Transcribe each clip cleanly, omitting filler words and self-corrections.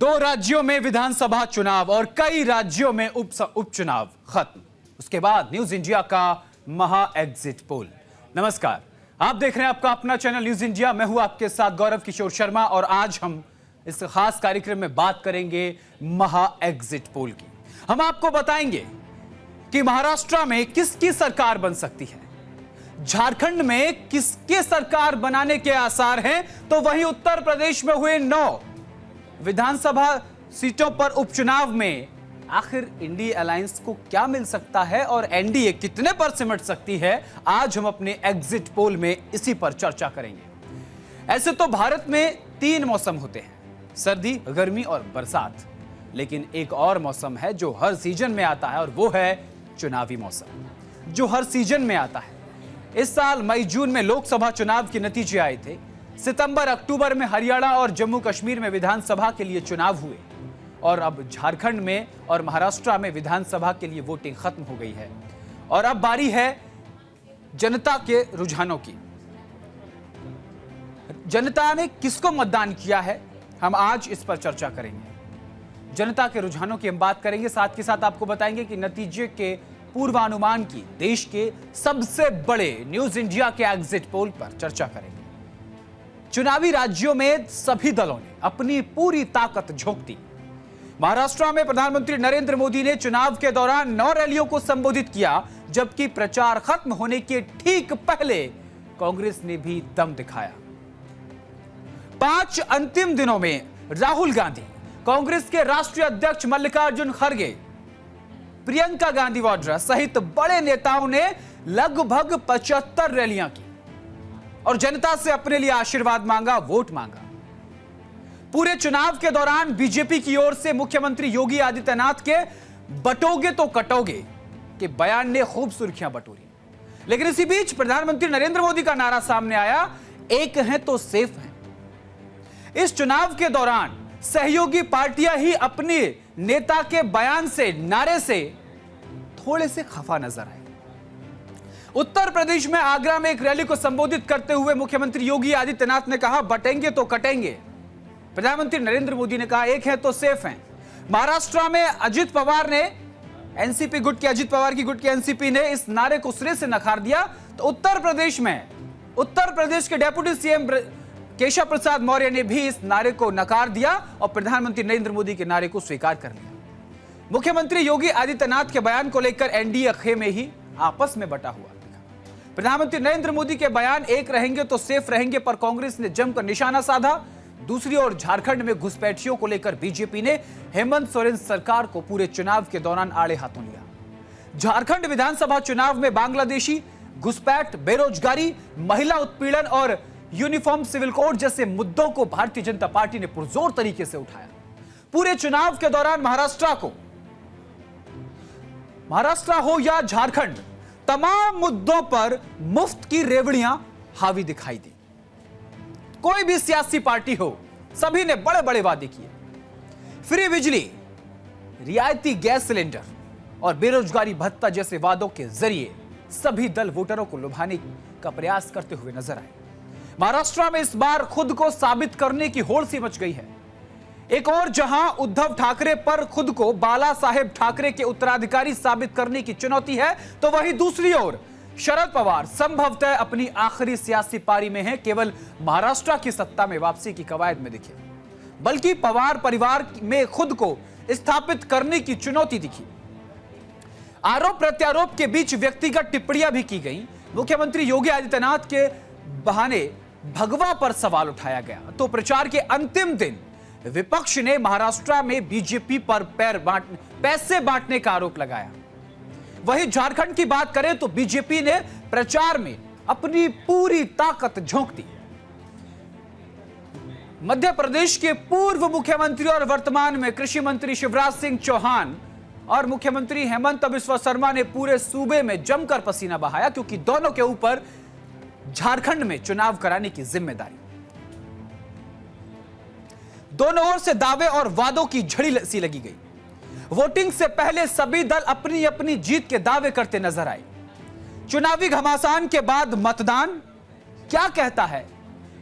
दो राज्यों में विधानसभा चुनाव और कई राज्यों में उपचुनाव खत्म। उसके बाद न्यूज इंडिया का महा एग्जिट पोल। नमस्कार, आप देख रहे हैं आपका अपना चैनल न्यूज इंडिया। मैं हूं आपके साथ गौरव किशोर शर्मा और आज हम इस खास कार्यक्रम में बात करेंगे महा एग्जिट पोल की। हम आपको बताएंगे कि महाराष्ट्र में किसकी सरकार बन सकती है, झारखंड में किसके सरकार बनाने के आसार हैं, तो वहीं उत्तर प्रदेश में हुए 9 विधानसभा सीटों पर उपचुनाव में आखिर इंडिया अलायंस को क्या मिल सकता है और एनडीए कितने पर सिमट सकती है। आज हम अपने एग्जिट पोल में इसी पर चर्चा करेंगे। ऐसे तो भारत में 3 मौसम होते हैं, सर्दी, गर्मी और बरसात, लेकिन एक और मौसम है जो हर सीजन में आता है और वो है चुनावी मौसम, जो हर सीजन में आता है। इस साल मई जून में लोकसभा चुनाव के नतीजे आए थे। सितंबर अक्टूबर में हरियाणा और जम्मू कश्मीर में विधानसभा के लिए चुनाव हुए और अब झारखंड में और महाराष्ट्र में विधानसभा के लिए वोटिंग खत्म हो गई है और अब बारी है जनता के रुझानों की। जनता ने किसको मतदान किया है, हम आज इस पर चर्चा करेंगे। जनता के रुझानों की हम बात करेंगे, साथ के साथ आपको बताएंगे कि नतीजे के पूर्वानुमान की देश के सबसे बड़े न्यूज इंडिया के एग्जिट पोल पर चर्चा करेंगे। चुनावी राज्यों में सभी दलों ने अपनी पूरी ताकत झोंक दी। महाराष्ट्र में प्रधानमंत्री नरेंद्र मोदी ने चुनाव के दौरान 9 रैलियों को संबोधित किया, जबकि प्रचार खत्म होने के ठीक पहले कांग्रेस ने भी दम दिखाया। 5 अंतिम दिनों में राहुल गांधी, कांग्रेस के राष्ट्रीय अध्यक्ष मल्लिकार्जुन खड़गे, प्रियंका गांधी वाड्रा सहित बड़े नेताओं ने लगभग 75 रैलियां की और जनता से अपने लिए आशीर्वाद मांगा, वोट मांगा। पूरे चुनाव के दौरान बीजेपी की ओर से मुख्यमंत्री योगी आदित्यनाथ के बटोगे तो कटोगे के बयान ने खूब सुर्खियां बटोरी, लेकिन इसी बीच प्रधानमंत्री नरेंद्र मोदी का नारा सामने आया, एक है तो सेफ है। इस चुनाव के दौरान सहयोगी पार्टियां ही अपने नेता के बयान से, नारे से थोड़े से खफा नजर आए। उत्तर प्रदेश में आगरा में एक रैली को संबोधित करते हुए मुख्यमंत्री योगी आदित्यनाथ ने कहा, बटेंगे तो कटेंगे। प्रधानमंत्री नरेंद्र मोदी ने कहा, एक है तो सेफ हैं। महाराष्ट्र में अजित पवार ने, एनसीपी गुट के अजित पवार की गुट के एनसीपी ने इस नारे को सिरे से नकार दिया। तो उत्तर प्रदेश में उत्तर प्रदेश के डेप्यूटी सीएम केशव प्रसाद मौर्य ने भी इस नारे को नकार दिया और प्रधानमंत्री नरेंद्र मोदी के नारे को स्वीकार कर लिया। मुख्यमंत्री योगी आदित्यनाथ के बयान को लेकर एनडीए खेमे ही आपस में बटा हुआ। प्रधानमंत्री नरेंद्र मोदी के बयान एक रहेंगे तो सेफ रहेंगे पर कांग्रेस ने जमकर निशाना साधा। दूसरी ओर झारखंड में घुसपैठियों को लेकर बीजेपी ने हेमंत सोरेन सरकार को पूरे चुनाव के दौरान आड़े हाथों लिया। झारखंड विधानसभा चुनाव में बांग्लादेशी घुसपैठ, बेरोजगारी, महिला उत्पीड़न और यूनिफॉर्म सिविल कोड जैसे मुद्दों को भारतीय जनता पार्टी ने पुरजोर तरीके से उठाया। पूरे चुनाव के दौरान महाराष्ट्र हो या झारखंड, तमाम मुद्दों पर मुफ्त की रेवड़ियां हावी दिखाई दी। कोई भी सियासी पार्टी हो, सभी ने बड़े बड़े वादे किए। फ्री बिजली, रियायती गैस सिलेंडर और बेरोजगारी भत्ता जैसे वादों के जरिए सभी दल वोटरों को लुभाने का प्रयास करते हुए नजर आए। महाराष्ट्र में इस बार खुद को साबित करने की होड़ सी मच गई है। एक और जहां उद्धव ठाकरे पर खुद को बाला साहेब ठाकरे के उत्तराधिकारी साबित करने की चुनौती है, तो वहीं दूसरी ओर शरद पवार संभवतः अपनी आखिरी सियासी पारी में हैं। केवल महाराष्ट्र की सत्ता में वापसी की कवायद में दिखे, बल्कि पवार परिवार में खुद को स्थापित करने की चुनौती दिखी। आरोप प्रत्यारोप के बीच व्यक्तिगत टिप्पणियां भी की गई। मुख्यमंत्री योगी आदित्यनाथ के बहाने भगवा पर सवाल उठाया गया, तो प्रचार के अंतिम दिन विपक्ष ने महाराष्ट्र में बीजेपी पर पैसे बांटने का आरोप लगाया। वहीं झारखंड की बात करें तो बीजेपी ने प्रचार में अपनी पूरी ताकत झोंक दी। मध्य प्रदेश के पूर्व मुख्यमंत्री और वर्तमान में कृषि मंत्री शिवराज सिंह चौहान और मुख्यमंत्री हेमंत बिस्वा शर्मा ने पूरे सूबे में जमकर पसीना बहाया, क्योंकि दोनों के ऊपर झारखंड में चुनाव कराने की जिम्मेदारी। दोनों ओर से दावे और वादों की झड़ी सी लगी गई। वोटिंग से पहले सभी दल अपनी अपनी जीत के दावे करते नजर आए। चुनावी घमासान के बाद मतदान क्या कहता है?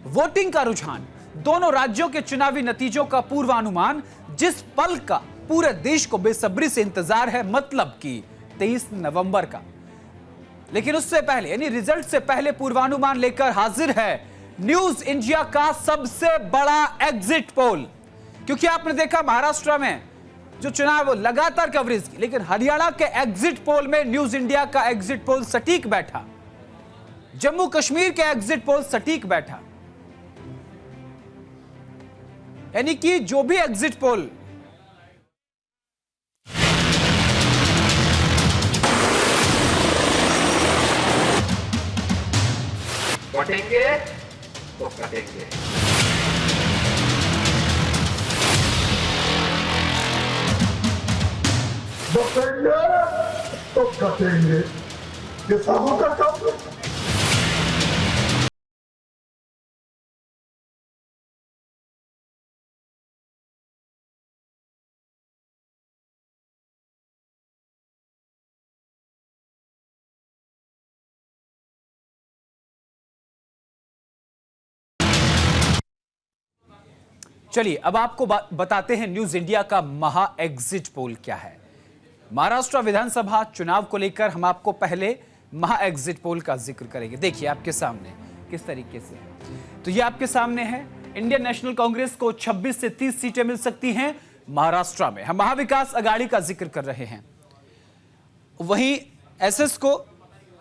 वोटिंग का रुझान दोनों राज्यों के चुनावी नतीजों का पूर्वानुमान, जिस पल का पूरे देश को बेसब्री से इंतजार है, मतलब कि 23 नवंबर का। लेकिन उससे पहले यानी रिजल्ट से पहले पूर्वानुमान लेकर हाजिर है न्यूज इंडिया का सबसे बड़ा एग्जिट पोल। क्योंकि आपने देखा महाराष्ट्र में जो चुनाव लगातार कवरेज की, लेकिन हरियाणा के एग्जिट पोल में न्यूज इंडिया का एग्जिट पोल सटीक बैठा, जम्मू कश्मीर के एग्जिट पोल सटीक बैठा। यानी कि जो भी एग्जिट पोल कटेंगे तो कटेंगे। बचेंगे तो कटेंगे, ये साहू का काम है। चलिए अब आपको बताते हैं न्यूज इंडिया का महा एग्जिट पोल क्या है। महाराष्ट्र विधानसभा चुनाव को लेकर हम आपको पहले महा एग्जिट पोल का जिक्र करेंगे। देखिए आपके सामने किस तरीके से, तो ये आपके सामने है। इंडियन नेशनल कांग्रेस को 26 से 30 सीटें मिल सकती हैं महाराष्ट्र में। हम महाविकास अघाड़ी का जिक्र कर रहे हैं। वहीं एसएस को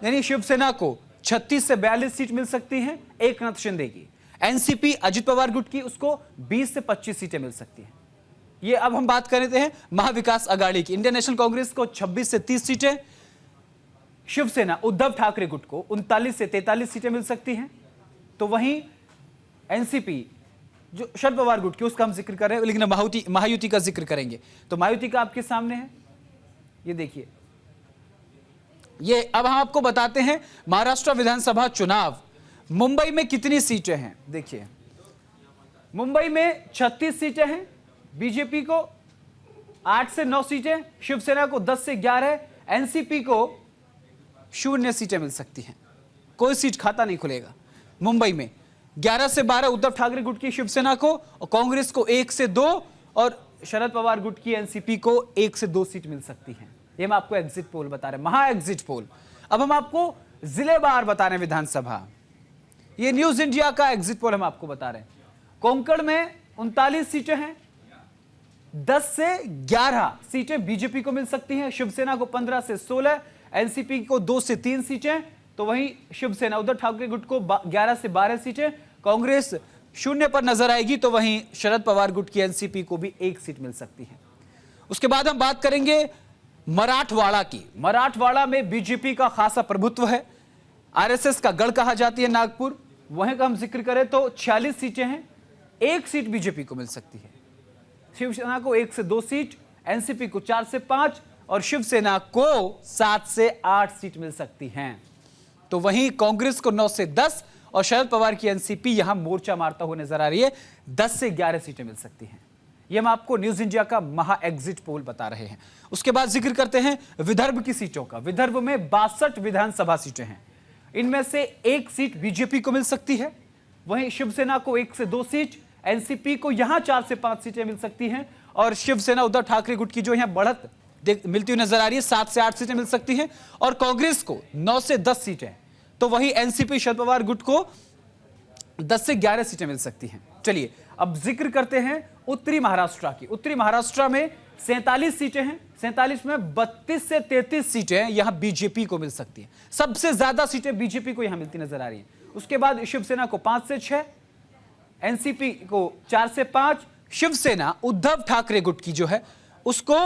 यानी शिवसेना को 36 से 42 सीट मिल सकती हैं एकनाथ शिंदे की। एनसीपी अजित पवार गुट की, उसको 20 से 25 सीटें मिल सकती हैं। ये अब हम बात कर रहे हैं महाविकास अघाड़ी की। इंडियन नेशनल कांग्रेस को 26 से 30 सीटें, शिवसेना उद्धव ठाकरे गुट को 39 से 43 सीटें मिल सकती हैं। तो वहीं एनसीपी जो शरद पवार गुट की, उसका हम जिक्र कर रहे हैं, लेकिन महायुति का जिक्र करेंगे। तो महायुति का आपके सामने है, ये देखिए। ये अब हम आपको बताते हैं महाराष्ट्र विधानसभा चुनाव मुंबई में कितनी सीटें हैं। देखिए मुंबई में 36 सीटें हैं, बीजेपी को 8 से 9 सीटें, शिवसेना को 10 से 11, एनसीपी को 0 सीटें मिल सकती हैं। कोई सीट खाता नहीं खुलेगा मुंबई में। 11 से 12 उद्धव ठाकरे गुट की शिवसेना को, और कांग्रेस को 1 से 2, और शरद पवार गुट की एनसीपी को 1 से 2 सीट मिल सकती हैं। ये हम आपको एग्जिट पोल बता रहे हैं, महा एग्जिट पोल। अब हम आपको जिलेवार बता रहे हैं विधानसभा। ये न्यूज इंडिया का एग्जिट पोल हम आपको बता रहे हैं। कोंकण में 39 सीटें हैं, 10 से 11 सीटें बीजेपी को मिल सकती हैं, शिवसेना को 15 से 16, एनसीपी को 2 से 3 सीटें। तो वहीं शिवसेना उद्धव ठाकरे गुट को 11 से 12 सीटें, कांग्रेस 0 पर नजर आएगी। तो वहीं शरद पवार गुट की एनसीपी को भी 1 सीट मिल सकती है। उसके बाद हम बात करेंगे मराठवाड़ा की। मराठवाड़ा में बीजेपी का खासा प्रभुत्व है, आरएसएस का गढ़ कहा जाती है नागपुर। वहीं का हम जिक्र करें तो 46 सीटें हैं, 1 सीट बीजेपी को मिल सकती है। शिवसेना को 1 से 2 सीट, एनसीपी को 4 से 5, और शिवसेना को 7 से 8 सीट मिल सकती हैं। तो वहीं कांग्रेस को 9 से 10, और शरद पवार की एनसीपी यहां मोर्चा मारता हुआ नजर आ रही है, 10 से 11 सीटें मिल सकती हैं। ये हम आपको न्यूज इंडिया का महा एग्जिट पोल बता रहे हैं। उसके बाद जिक्र करते हैं विदर्भ की सीटों का। विदर्भ में 62 विधानसभा सीटें हैं, इनमें से 1 सीट बीजेपी को मिल सकती है। वहीं शिवसेना को 1 से 2 सीट, एनसीपी को यहां 4 से 5 सीटें मिल सकती हैं, और शिवसेना उद्धव ठाकरे गुट की जो यहां बढ़त मिलती हुई नजर आ रही है, 7 से 8 सीटें मिल सकती हैं, और कांग्रेस को 9 से 10 सीटें। तो वहीं एनसीपी शरद पवार गुट को 10 से 11 सीटें मिल सकती हैं। चलिए अब जिक्र करते हैं उत्तरी महाराष्ट्र की। उत्तरी महाराष्ट्र में 47 सीटें हैं, 47 में 32 से 33 सीटें यहां बीजेपी को मिल सकती हैं। सबसे ज्यादा सीटें बीजेपी को यहां मिलती नजर आ रही हैं। उसके बाद शिवसेना को 5 से 6, एनसीपी को 4 से 5, शिवसेना उद्धव ठाकरे गुट की जो है उसको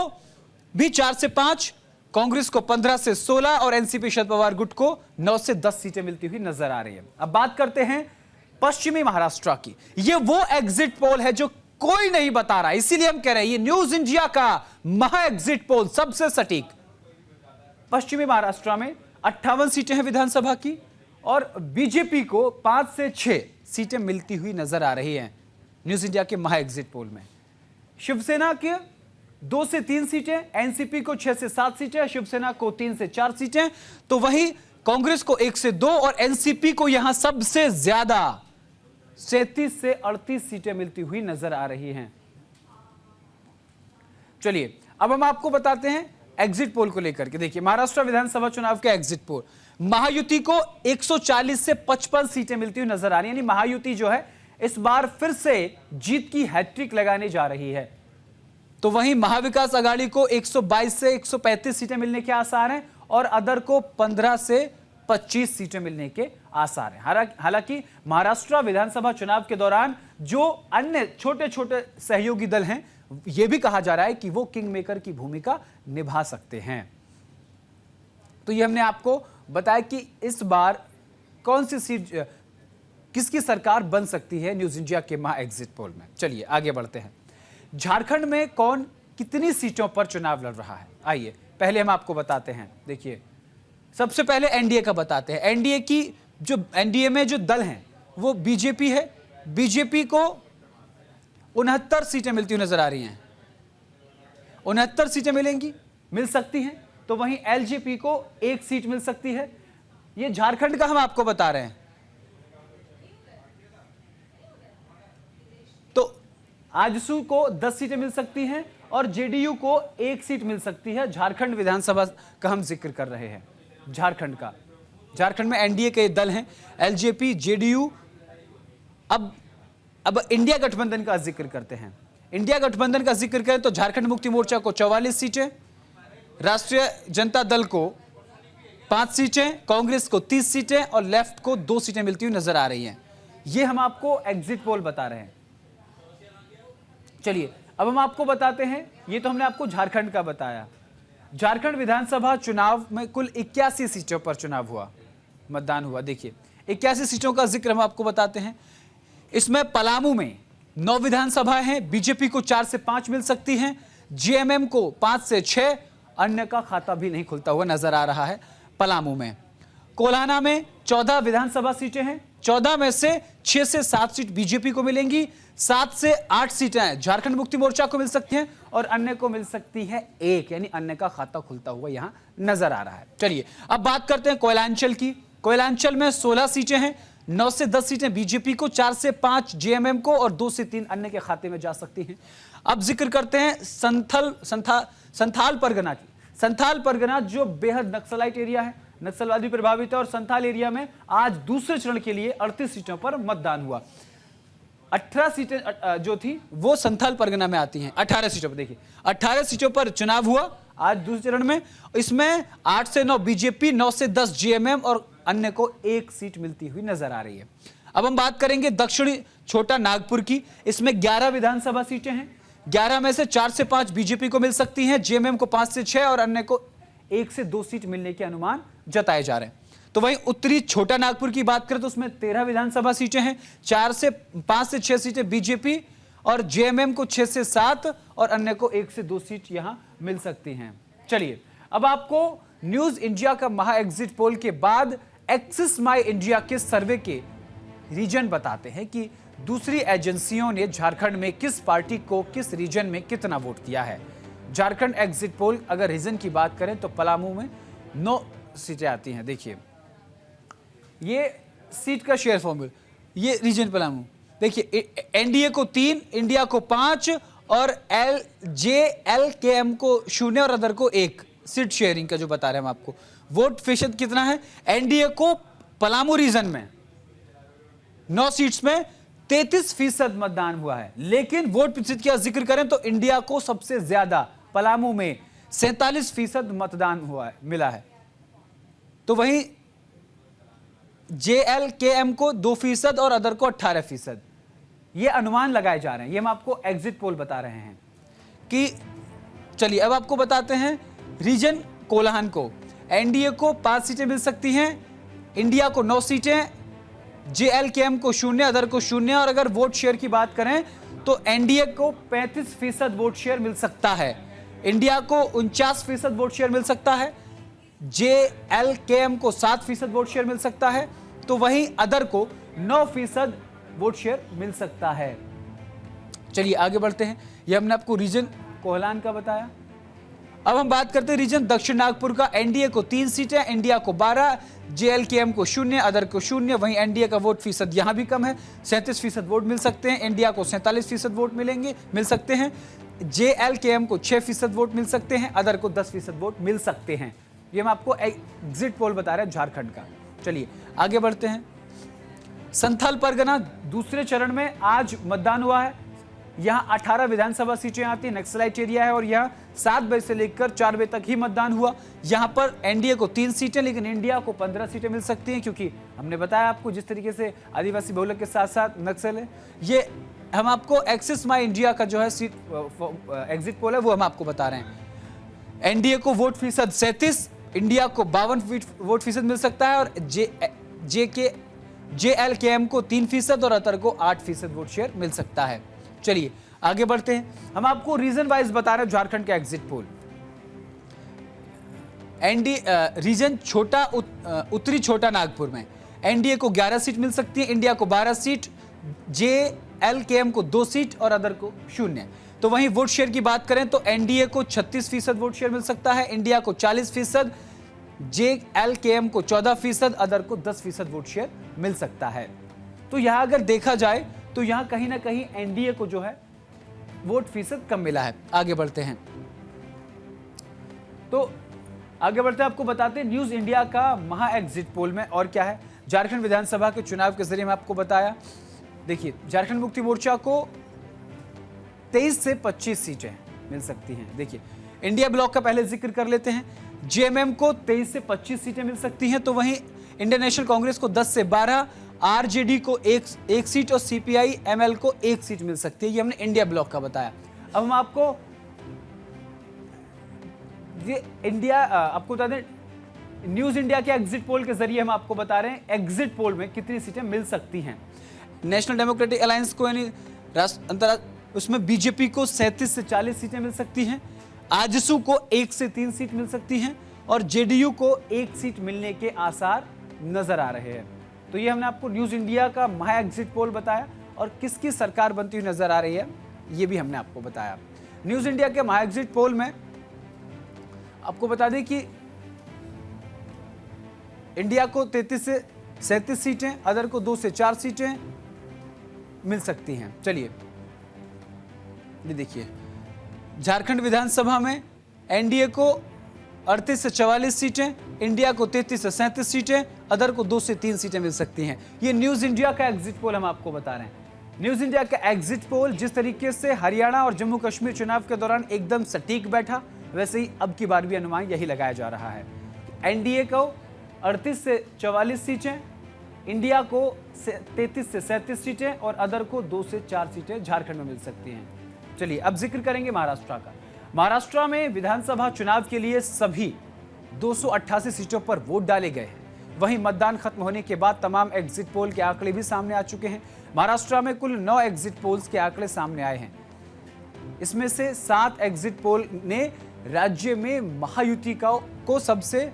भी 4 से 5, कांग्रेस को 15 से 16, और एनसीपी शरद पवार गुट को 9 से 10 सीटें मिलती हुई नजर आ रही है। अब बात करते हैं पश्चिमी महाराष्ट्र की। ये वो एग्जिट पोल है जो कोई नहीं बता रहा, इसीलिए हम कह रहे हैं ये न्यूज इंडिया का महा एग्जिट पोल सबसे सटीक। पश्चिमी महाराष्ट्र में 58 सीटें हैं विधानसभा की, और बीजेपी को 5 से 6 सीटें मिलती हुई नजर आ रही हैं न्यूज इंडिया के महा एग्जिट पोल में। शिवसेना के 2 से 3 सीटें, एनसीपी को 6 से 7 सीटें, शिवसेना को 3 से 4 सीटें। तो वहीं कांग्रेस को 1 से 2, और एनसीपी को यहां सबसे ज्यादा 37 से 38 सीटें मिलती हुई नजर आ रही हैं। चलिए अब हम आपको बताते हैं एग्जिट पोल को लेकर के। देखिए महाराष्ट्र विधानसभा चुनाव के एग्जिट पोल, महायुति को 140 से 55 सीटें मिलती हुई नजर आ रही है, यानी महायुति जो है इस बार फिर से जीत की हैट्रिक लगाने जा रही है। तो वहीं महाविकास आघाड़ी को 122 से 135 सीटें मिलने के आसार हैं और अदर को 15 से 25 सीटें मिलने के आसार हैं। हालांकि महाराष्ट्र विधानसभा चुनाव के दौरान जो अन्य छोटे छोटे सहयोगी दल हैं, यह भी कहा जा रहा है कि वो किंग मेकर की भूमिका निभा सकते हैं। तो ये हमने आपको बताया कि इस बार कौन सी सीट, किसकी सरकार बन सकती है न्यूज इंडिया के महा एग्जिट पोल में। चलिए आगे बढ़ते हैं। झारखंड में कौन कितनी सीटों पर चुनाव लड़ रहा है, आइए पहले हम आपको बताते हैं। देखिए सबसे पहले एनडीए का बताते हैं। एनडीए में जो दल हैं वो बीजेपी है। बीजेपी को 69 सीटें मिलती हुई नजर आ रही हैं, 69 सीटें मिल सकती हैं। तो वहीं एलजेपी को 1 सीट मिल सकती है। ये झारखंड का हम आपको बता रहे हैं। तो आजसू को 10 सीटें मिल सकती हैं और जेडीयू को 1 सीट मिल सकती है। झारखंड विधानसभा का हम जिक्र कर रहे हैं, झारखंड में एनडीए के दल हैं एलजेपी, जेडीयू। अब इंडिया गठबंधन का जिक्र करते हैं। इंडिया गठबंधन का जिक्र करें तो झारखंड मुक्ति मोर्चा को 44 सीटें, राष्ट्रीय जनता दल को 5 सीटें, कांग्रेस को 30 सीटें और लेफ्ट को 2 सीटें मिलती हुई नजर आ रही हैं। ये हम आपको एग्जिट पोल बता रहे हैं। चलिए अब हम आपको बताते हैं, ये तो हमने आपको झारखंड का बताया। झारखंड विधानसभा चुनाव में कुल 81 सीटों पर चुनाव हुआ, मतदान हुआ। देखिए 81 सीटों का जिक्र हम आपको बताते हैं। इसमें पलामू में 9 विधानसभाएं हैं, बीजेपी को 4 से 5 मिल सकती हैं, जेएमएम को 5 से 6, अन्य का खाता भी नहीं खुलता हुआ नजर आ रहा है पलामू में। कोल्हाना में 14 विधानसभा सीटें हैं, 14 में से 6 से 7 सीट बीजेपी को मिलेंगी, 7 से 8 सीटें झारखंड मुक्ति मोर्चा को मिल सकती हैं और अन्य को मिल सकती है 1, यानी अन्य का खाता खुलता हुआ यहां नजर आ रहा है। चलिए अब बात करते हैं कोयलांचल की। कोयलांचल में 16 सीटें हैं, 9 से 10 सीटें बीजेपी को, 4 से 5 जेएमएम को और 2 से 3 अन्य के खाते में जा सकती हैं। अब जिक्र करते हैं संथाल परगना की। संथाल परगना जो बेहद नक्सलाइट एरिया है, नक्सलवादी प्रभावित है, और संथाल एरिया में आज दूसरे चरण के लिए 38 सीटों पर मतदान हुआ। 18 सीटें जो थी वो संथाल परगना में आती हैं। 18 सीटों पर, देखिए 18 सीटों पर चुनाव हुआ आज दूसरे चरण में। इसमें 8 से 9 बीजेपी, 9 से 10 जेएमएम और अन्य को 1 सीट मिलती हुई नजर आ रही है। अब हम बात करेंगे दक्षिणी छोटा नागपुर की। इसमें 11 विधानसभा सीटें हैं, 11 में से 4 से 5 बीजेपी को मिल सकती हैं, जेएमएम को 5 से 6 और अन्य को 1 से 2 सीट मिलने के अनुमान जताए जा रहे हैं। तो वहीं उत्तरी छोटा नागपुर की बात करें तो उसमें 13 विधानसभा सीटें हैं, 5 से 6 सीटें बीजेपी और जेएमएम को 6 से 7 और अन्य को 1 से 2 सीट यहां मिल सकती हैं। चलिए अब आपको न्यूज इंडिया का महा एग्जिट पोल के बाद एक्सिस माई इंडिया के सर्वे के रीजन बताते हैं कि दूसरी एजेंसियों ने झारखंड में किस पार्टी को किस रीजन में कितना वोट दिया है। झारखंड एग्जिट पोल अगर रीजन की बात करें तो पलामू में 9 सीटें आती हैं। देखिए ये सीट का शेयर फॉर्मूला, ये रीजन पलामू। देखिए एनडीए को 3, इंडिया को 5 और एलजेएलकेएम को 0 और अदर को 1 सीट शेयरिंग का जो बता रहे हैं हम आपको। वोट प्रतिशत कितना है एनडीए को पलामू रीजन में 9 सीट्स में 33% मतदान हुआ है, लेकिन वोट प्रतिशत का जिक्र करें तो इंडिया को सबसे ज्यादा पलामू में 47% मतदान हुआ है, मिला है। तो वहीं जेएलकेएम को 2% और अदर को 18%। ये अनुमान लगाए जा रहे हैं, ये हम आपको एग्जिट पोल बता रहे हैं कि चलिए अब आपको बताते हैं रीजन कोल्हान को। एनडीए को 5 सीटें मिल सकती हैं, इंडिया को 9 सीटें, जेएलकेएम को 0, अदर को 0 और अगर वोट शेयर की बात करें तो एनडीए को 35% वोट शेयर मिल सकता है, इंडिया को 49% वोट शेयर मिल सकता है, जेएलकेएम को 7% वोट शेयर मिल सकता है, तो वहीं अदर को 9% वोट शेयर मिल सकता है। चलिए आगे बढ़ते हैं। यह हमने आपको रीजन कोल्हान का बताया। अब हम बात करते हैं रीजन दक्षिण नागपुर का। एनडीए को 3 सीटें, इंडिया को 12, जेएलकेएम को 0, अदर को 0। वहीं एनडीए का वोट फीसद यहां भी कम है, 37% वोट मिल सकते हैं। इंडिया को 47% वोट मिल सकते हैं। जेएलकेएम को 6% वोट मिल सकते हैं, अदर को 10% वोट मिल सकते हैं। ये हम आपको एग्जिट पोल बता रहे हैं झारखंड का। चलिए आगे बढ़ते हैं। संथाल परगना दूसरे चरण में आज मतदान हुआ है। यहाँ 18 विधानसभा सीटें आती हैं, नक्सलाइट एरिया है और यहाँ 7 बजे से लेकर 4 बजे तक ही मतदान हुआ। यहाँ पर एनडीए को 3 सीटें, लेकिन इंडिया को 15 सीटें मिल सकती हैं, क्योंकि हमने बताया आपको जिस तरीके से आदिवासी बहुलक के साथ साथ नक्सल है। ये हम आपको एक्सिस माई इंडिया का जो है सीट एग्जिट पोल है वो हम आपको बता रहे हैं। एनडीए को वोट फीसद 37, इंडिया को 52 वोट फीसद मिल सकता है और जेएलकेएम को 3% और अतर को 8% वोट शेयर मिल सकता है। चलिए आगे बढ़ते हैं। हम आपको रीजन वाइज बता रहे हैं झारखंड का एग्जिट पोल। रीजन छोटा उत्तरी छोटा नागपुर में एनडीए को 11 सीट मिल सकती है, इंडिया को 12 सीट, जेएलकेएम को 2 सीट और अदर को 0। तो वहीं वोट शेयर की बात करें तो एनडीए को 36% वोट शेयर मिल सकता है, इंडिया को 40%, जेएलकेएम को 14%, अदर को 10% वोट शेयर मिल सकता है। तो यहां अगर देखा जाए तो यहां कहीं ना कहीं एनडीए को जो है वोट फीसद कम मिला है। आगे बढ़ते हैं। तो आगे बढ़ते हैं, आपको बताते हैं न्यूज इंडिया का महा एग्जिट पोल में और क्या है। झारखंड विधानसभा के चुनाव के जरिए मैं आपको बताया, देखिए झारखंड मुक्ति मोर्चा को 23 से 25 सीटें मिल सकती हैं। देखिए इंडिया ब्लॉक का पहले जिक्र कर लेते हैं। जेएमएम को 23 से 25 सीटें मिल सकती हैं, तो वहीं इंडियन नेशनल कांग्रेस को 10 से 12, आरजेडी को एक सीट और सीपीआई एमएल को 1 सीट मिल सकती है। ये हमने इंडिया ब्लॉक का बताया। अब हम आपको ये आपको बता दें, न्यूज इंडिया के एग्जिट पोल के जरिए हम आपको बता रहे हैं एग्जिट पोल में कितनी सीटें मिल सकती हैं। नेशनल डेमोक्रेटिक अलायंस को यानी उसमें बीजेपी को 37 से 40 सीटें मिल सकती हैं, आजसू को 1 से 3 सीट मिल सकती हैं और जेडीयू को 1 सीट मिलने के आसार नजर आ रहे हैं। तो ये हमने आपको न्यूज इंडिया का महा एग्जिट पोल बताया और किसकी सरकार बनती हुई नजर आ रही है ये भी हमने आपको बताया। न्यूज इंडिया के महा एग्जिट पोल में आपको बता दें कि इंडिया को 33 से 37 सीटें, अदर को 2 से 4 सीटें मिल सकती हैं। चलिए ये देखिए, झारखंड विधानसभा में एनडीए को 38 से 44 सीटें, इंडिया को 33 से 37 सीटें, अदर को 2 से 3 सीटें मिल सकती हैं। ये न्यूज इंडिया का एग्जिट पोल हम आपको बता रहे हैं। न्यूज इंडिया का एग्जिट पोल जिस तरीके से हरियाणा और जम्मू कश्मीर चुनाव के दौरान एकदम सटीक बैठा, वैसे ही अब की बार भी अनुमान यही लगाया जा रहा है। एनडीए को 38 से 44 सीटें, इंडिया को 33 से 37 सीटें और अदर को 2 से 4 सीटें झारखंड में मिल सकती हैं। चलिए अब जिक्र करेंगे महाराष्ट्र का। महाराष्ट्र में विधानसभा चुनाव के लिए सभी 288 सीटों पर वोट डाले गए हैं। वहीं मतदान खत्म होने के बाद तमाम एग्जिट पोल के आंकड़े भी सामने आ चुके हैं। महाराष्ट्र में कुल 9 एग्जिट पोल्स के आंकड़े सामने आए हैं। इसमें से 7 एग्जिट पोल ने राज्य में महायुति को सबसे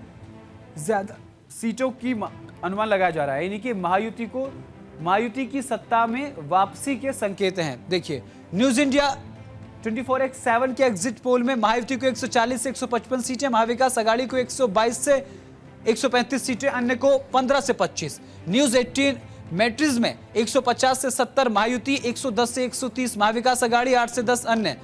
ज्यादा सीटों की अनुमान लगाया जा रहा है, यानी कि महायुति की सत्ता में वापसी के संकेत हैं। देखिए न्यूज इंडिया 24x7 के एग्जिट पोल में महायुति को 140 से 155 सीटें, महाविकास अघाड़ी को 122 से 135 सीटें, अन्य को 15 से 25। न्यूज 18 मैट्रिक्स में 150 से 70 महायुति, 110 से 130 महाविकास अघाड़ी, 8 से 10 अन्य।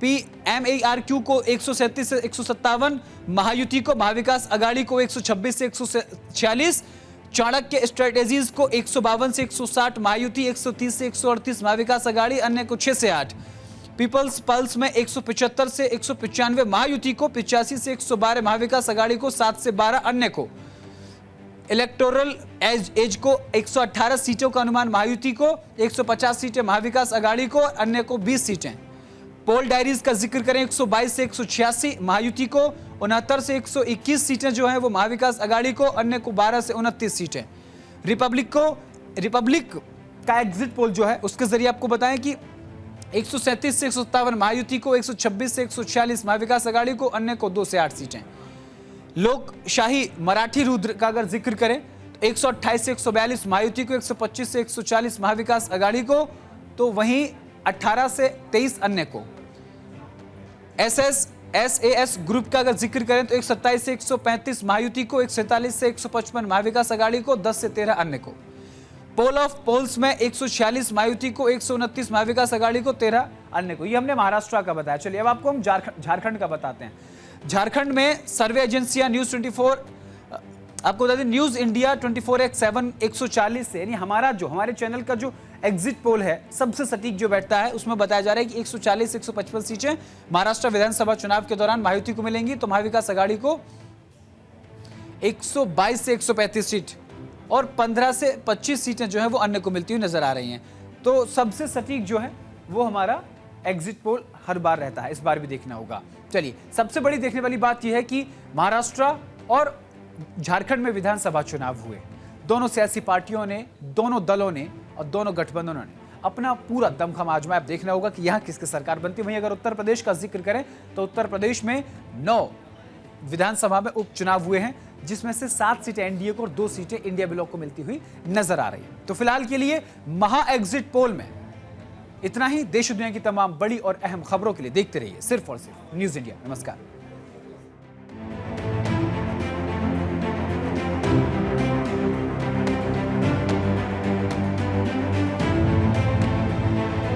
PMARQ को 137 से 157 महायुति को, महाविकास अघाड़ी को 126 से 146, चाणक्य स्ट्रेटेजीज को 152 से 160 महायुति, 130 से 138 महाविकास अघाड़ी, अन्य को 6 से 8। पीपल्स पल्स में 175 से 195 महायुति को, 85 से 112 महाविकास अघाड़ी को, 7 से 12 अन्य को। इलेक्टोरल एज को 118 सीटों का अनुमान महायुति को, 150 सीटें महाविकास अघाड़ी को, अन्य को 20 सीटें। पोल डायरीज का जिक्र करें 122 से 186 महायुति को, 69 से 121 सीटें जो हैं वो महाविकास अघाड़ी को, अन्य को 12 से 29 सीटें। रिपब्लिक का एग्जिट पोल जो है उसके जरिए आपको बताएं कि 137 से 157 महायुति को, 126 से 146 महाविकास अघाड़ी को, अन्य को 2 से 8 सीटें। लोकशाही मराठी रुद्र का अगर जिक्र करें तो 128 से 142 महायुति को, 125 से 140 महाविकास अघाड़ी को, तो वहीं 18 से 23 अन्य को। SS SAS ग्रुप का अगर जिक्र करें तो 127 से 135 महायुति को, 147 से 155 महाविकास आघाड़ी को, 10 से 13 अन्य को। पोल ऑफ पोल्स में 146 महायुति को, 129 महाविकास आघाड़ी को, 13 अन्य को। ये हमने महाराष्ट्र का बताया। चलिए अब आपको हम झारखंड का बताते हैं। झारखंड में सर्वे एजेंसियां न्यूज 24, आपको बता दें न्यूज इंडिया 24x7 140 से, यानी हमारे चैनल का जो एग्जिट पोल है सबसे सटीक जो बैठता है, उसमें बताया जा रहा है कि 140 से 155 सीटें महाराष्ट्र विधानसभा चुनाव के दौरान महायुति को मिलेंगी, तो महाविकास आघाड़ी को 122 से 135 सीट और 15 से 25 सीटें जो है वो अन्य को मिलती हुई नजर आ रही हैं। तो सबसे सटीक जो है वो हमारा एग्जिट पोल हर बार रहता है, इस बार भी देखना होगा। चलिए, सबसे बड़ी देखने वाली बात यह है कि महाराष्ट्र और झारखंड में विधानसभा चुनाव हुए। दोनों सियासी पार्टियों ने, दोनों दलों ने और दोनों गठबंधनों ने अपना पूरा दमखम आजमाया। अब देखना होगा कि यहां किसकी सरकार बनती है। वहीं अगर उत्तर प्रदेश का जिक्र करें तो उत्तर प्रदेश में 9 विधानसभा में उपचुनाव हुए हैं, जिसमें से 7 सीटें एनडीए को और 2 सीटें इंडिया ब्लॉक को मिलती हुई नजर आ रही है। तो फिलहाल के लिए महा एग्जिट पोल में इतना ही। देश दुनिया की तमाम बड़ी और अहम खबरों के लिए देखते रहिए सिर्फ और सिर्फ न्यूज इंडिया। नमस्कार।